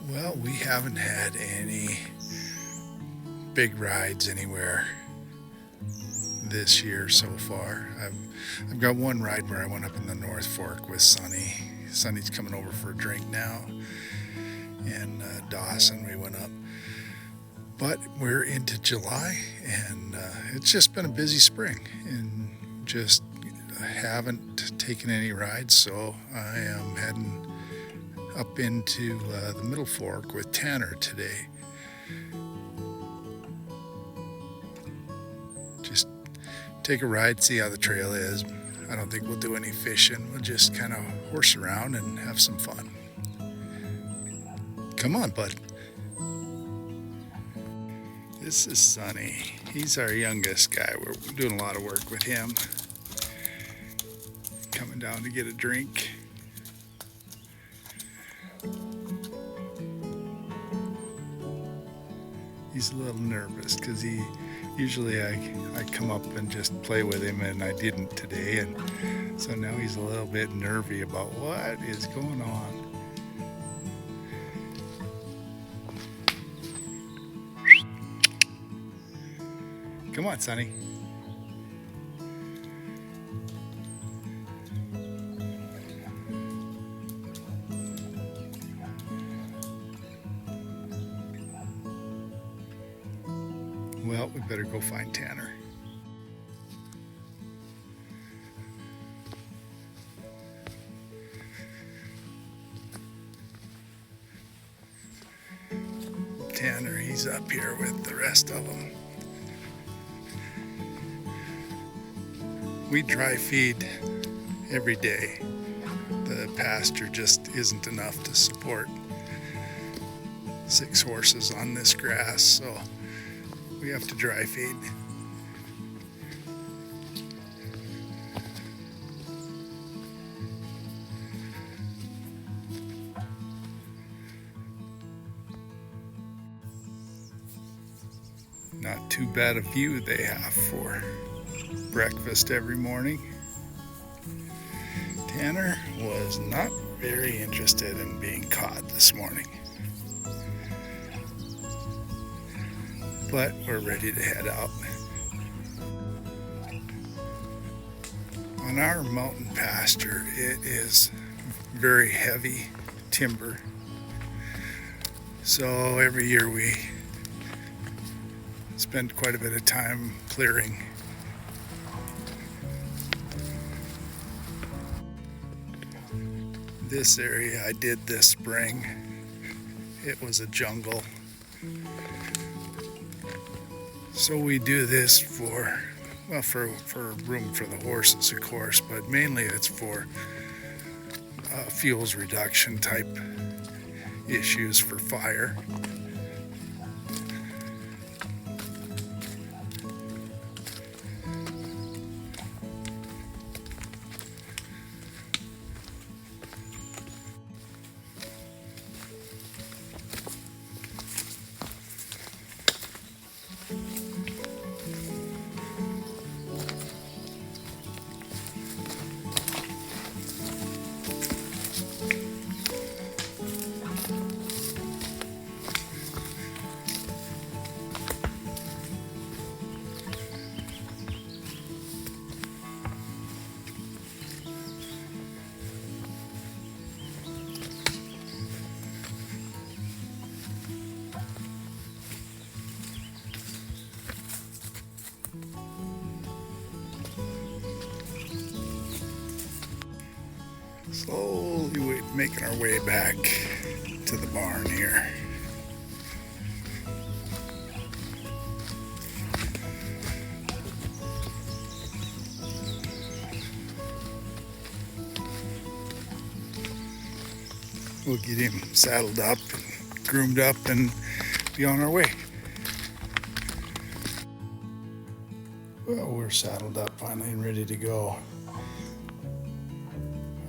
Well, we haven't had any big rides anywhere this year so far. I've got one ride where I went up in the North Fork with Sonny. Sonny's coming over for a drink now, and Dawson. We went up, but we're into July, and it's just been a busy spring, and just haven't taken any rides. So I am heading up into the Middle Fork with Tanner today. Just take a ride, see how the trail is. I don't think we'll do any fishing. We'll just kind of horse around and have some fun. Come on, bud. This is Sonny. He's our youngest guy. We're doing a lot of work with him. Coming down to get a drink. He's a little nervous because usually I come up and just play with him, and I didn't today, and so now he's a little bit nervy about what is going on. Come on, Sonny. Well, we better go find Tanner. Tanner, he's up here with the rest of them. We dry feed every day. The pasture just isn't enough to support 6 horses on this grass, so we have to dry feed. Not too bad a view they have for breakfast every morning. Tanner was not very interested in being caught this morning, but we're ready to head out. On our mountain pasture, it is very heavy timber, so every year we spend quite a bit of time clearing. This area I did this spring. It was a jungle. So we do this for room for the horses, of course, but mainly it's for fuels reduction type issues for fire. Slowly making our way back to the barn here. We'll get him saddled up and groomed up and be on our way. Well, we're saddled up finally and ready to go.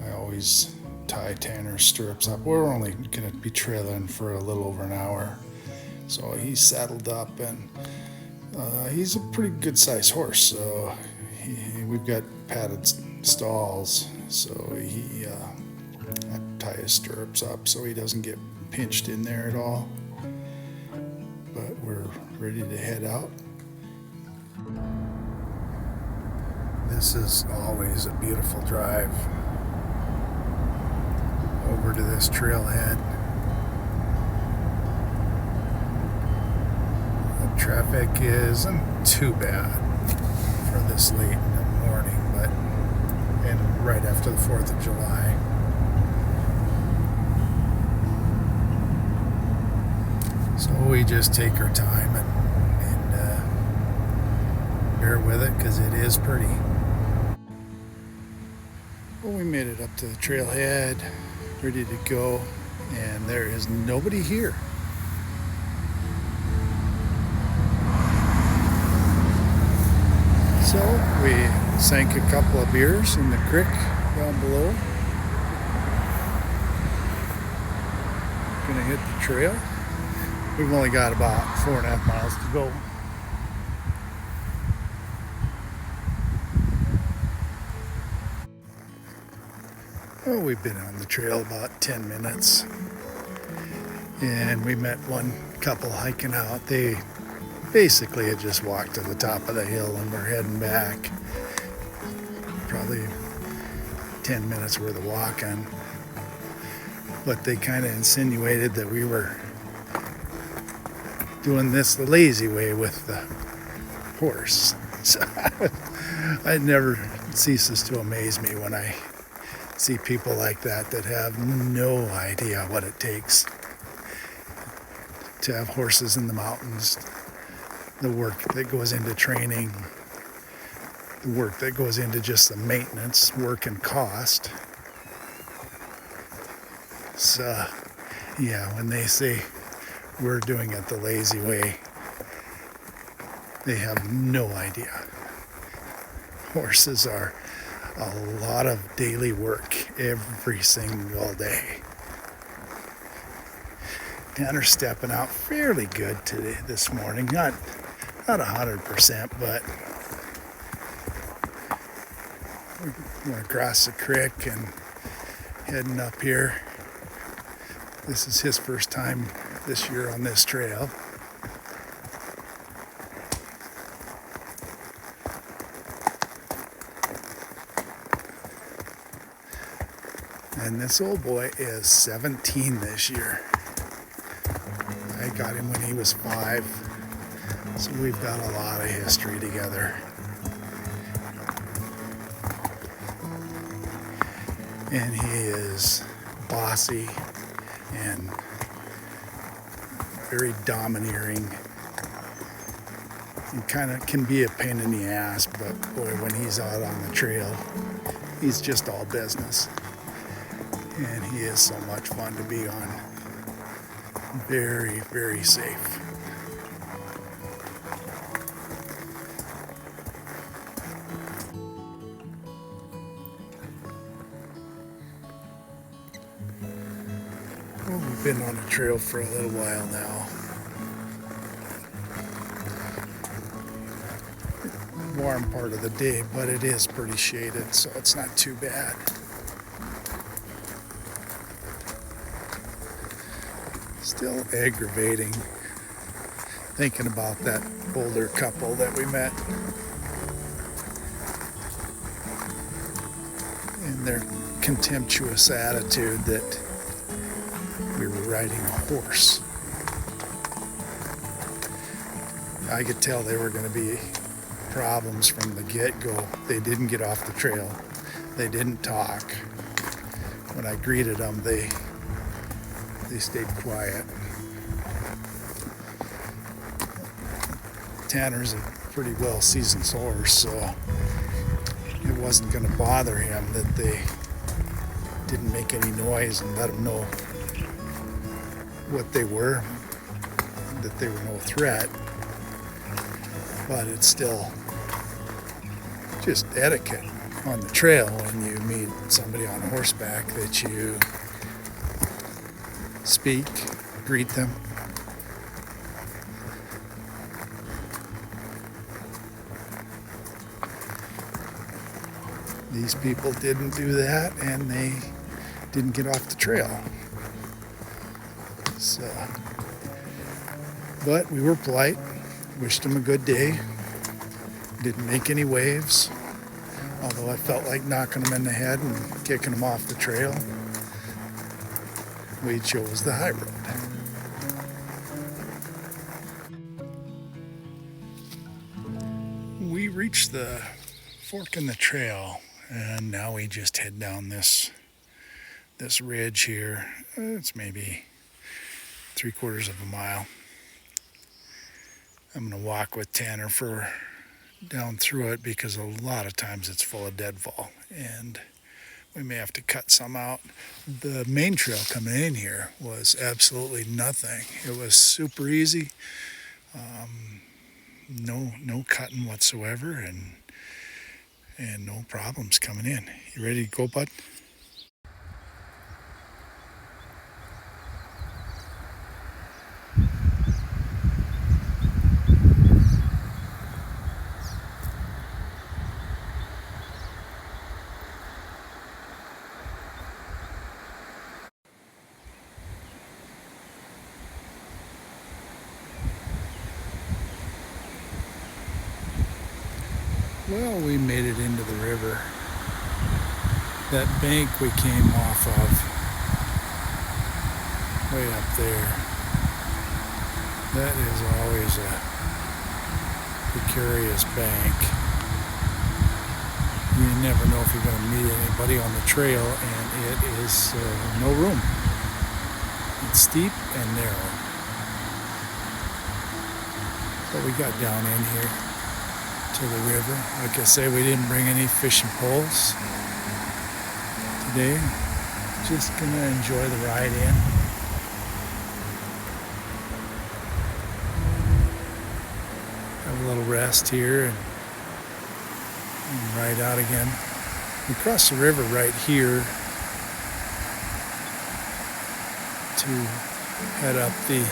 I always tie Tanner's stirrups up. We're only going to be trailing for a little over an hour. So he's saddled up, and he's a pretty good sized horse. So we've got padded stalls. So I tie his stirrups up so he doesn't get pinched in there at all. But we're ready to head out. This is always a beautiful drive over to this trailhead. The traffic isn't too bad for this late in the morning, but and right after the 4th of July. So we just take our time and bear with it because it is pretty. Well, we made it up to the trailhead, ready to go, and there is nobody here. So we sank a couple of beers in the creek down below. Gonna hit the trail. We've only got about 4.5 miles to go. Oh, we've been on the trail about 10 minutes. And we met one couple hiking out. They basically had just walked to the top of the hill and we're heading back. Probably 10 minutes worth of walking. But they kind of insinuated that we were doing this the lazy way with the horse. So it never ceases to amaze me when I see people like that have no idea what it takes to have horses in the mountains, the work that goes into training, the work that goes into just the maintenance, work and cost. So, yeah, when they say we're doing it the lazy way, they have no idea. Horses are a lot of daily work every single day. Tanner's stepping out fairly good today, this morning. Not 100%, but we're going across the creek and heading up here. This is his first time this year on this trail. And this old boy is 17 this year. I got him when he was 5, so we've got a lot of history together. And he is bossy and very domineering. He kind of can be a pain in the ass, but boy, when he's out on the trail, he's just all business. And he is so much fun to be on. Very, very safe. Well, we've been on the trail for a little while now. Warm part of the day, but it is pretty shaded, so it's not too bad. Still aggravating thinking about that older couple that we met and their contemptuous attitude that we were riding a horse. I could tell they were going to be problems from the get-go. They didn't get off the trail. They didn't talk. When I greeted them, they stayed quiet. Tanner's a pretty well seasoned horse, so it wasn't going to bother him that they didn't make any noise and let him know what they were, that they were no threat. But it's still just etiquette on the trail when you meet somebody on horseback that you speak, greet them. These people didn't do that, and they didn't get off the trail. So, but we were polite, wished him a good day, didn't make any waves, although I felt like knocking him in the head and kicking him off the trail. We chose the high road. We reached the fork in the trail, and now we just head down this ridge here. It's maybe 3/4 of a mile. I'm going to walk with Tanner for down through it because a lot of times it's full of deadfall, and we may have to cut some out. The main trail coming in here was absolutely nothing. It was super easy. No cutting whatsoever, and no problems coming in. You ready to go, bud? Well, we made it into the river. That bank we came off of, way up there, that is always a precarious bank. You never know if you're going to meet anybody on the trail, and it is no room. It's steep and narrow. But we got down in here to the river. Like I say, we didn't bring any fishing poles today. Just gonna enjoy the ride in. Have a little rest here and ride out again. We cross the river right here to head up the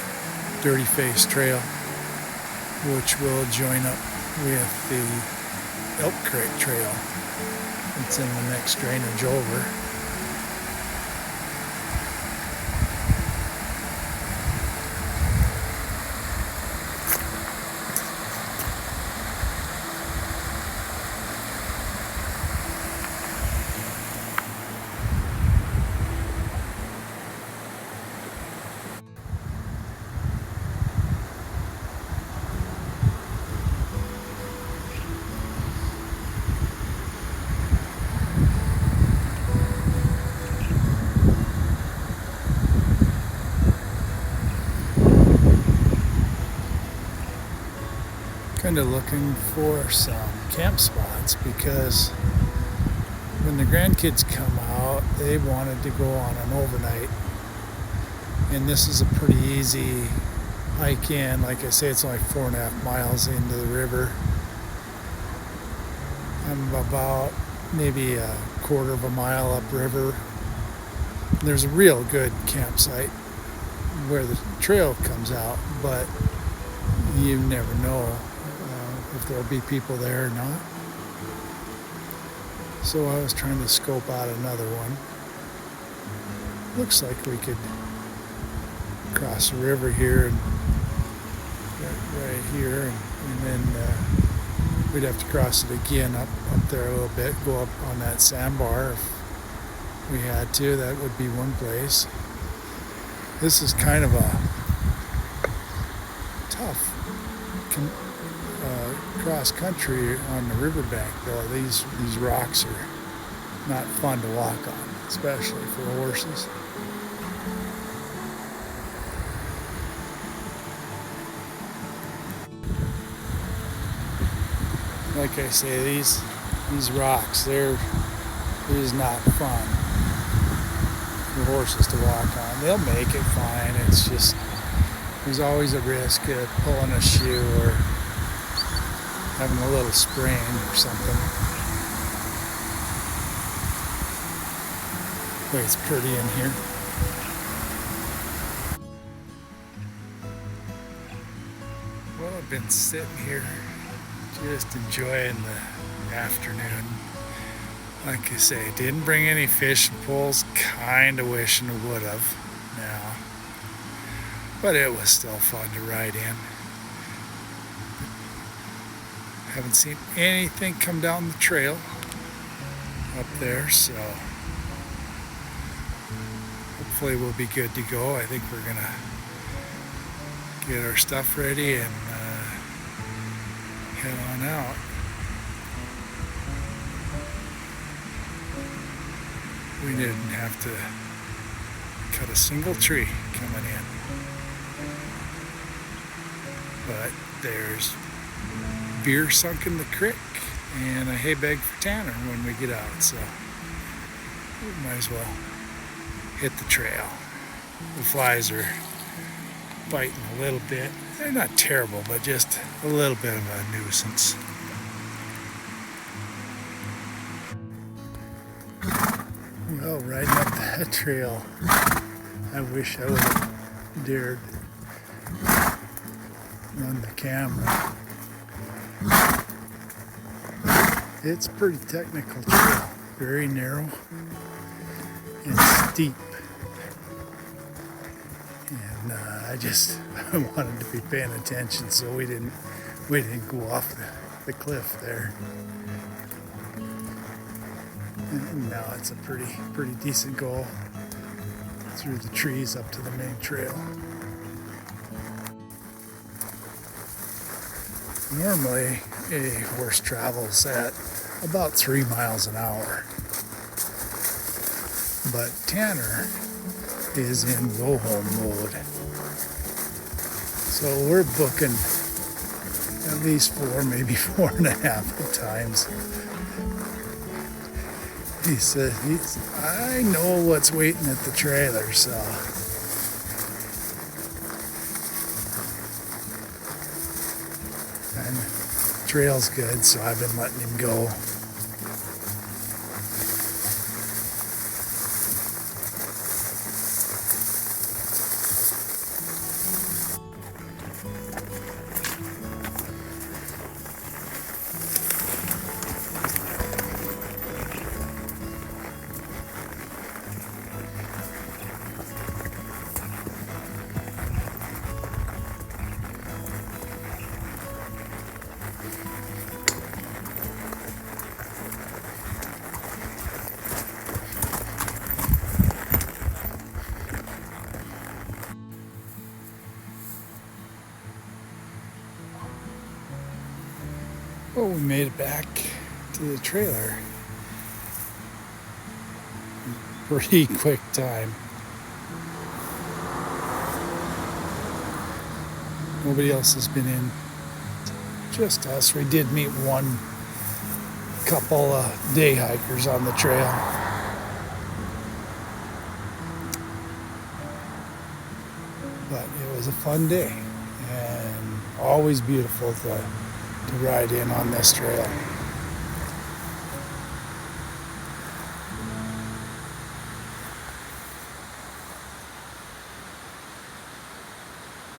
Dirty Face Trail, which will join up with the Elk Creek Trail. It's in the next drainage over. Kind of looking for some camp spots because when the grandkids come out, they wanted to go on an overnight, and this is a pretty easy hike in. Like I say, it's only 4.5 miles into the river. I'm about maybe 1/4 of a mile upriver. There's a real good campsite where the trail comes out, but you never know if there'll be people there or not. So I was trying to scope out another one. Looks like we could cross the river here and right here, and then we'd have to cross it again up there a little bit, go up on that sandbar if we had to. That would be one place. This is kind of a tough cross country on the riverbank, though. These rocks are not fun to walk on, especially for horses. Like I say, these rocks, they're just not fun for horses to walk on. They'll make it fine. It's just there's always a risk of pulling a shoe or having a little sprain or something. Boy, it's pretty in here. Well, I've been sitting here just enjoying the afternoon. Like I say, didn't bring any fishing poles. Kind of wishing I would have now. but it was still fun to ride in. Haven't seen anything come down the trail up there, so hopefully we'll be good to go. I think we're gonna get our stuff ready and head on out. We didn't have to cut a single tree coming in, but there's beer sunk in the creek and a hay bag for Tanner when we get out, so we might as well hit the trail. The flies are biting a little bit. They're not terrible, but just a little bit of a nuisance. Well, riding up that trail, I wish I would have dared run the camera. It's a pretty technical trail, very narrow and steep. And I wanted to be paying attention so we didn't go off the cliff there. And now it's a pretty decent go through the trees up to the main trail. Normally a horse travels at about 3 miles an hour, but Tanner is in go home mode, so we're booking at least 4, maybe 4.5 times. He said, I know what's waiting at the trailer, so. And the trail's good, so I've been letting him go. Well, we made it back to the trailer. Pretty quick time. Nobody else has been in, just us. We did meet one couple of day hikers on the trail. But it was a fun day and always beautiful to ride in on this trail.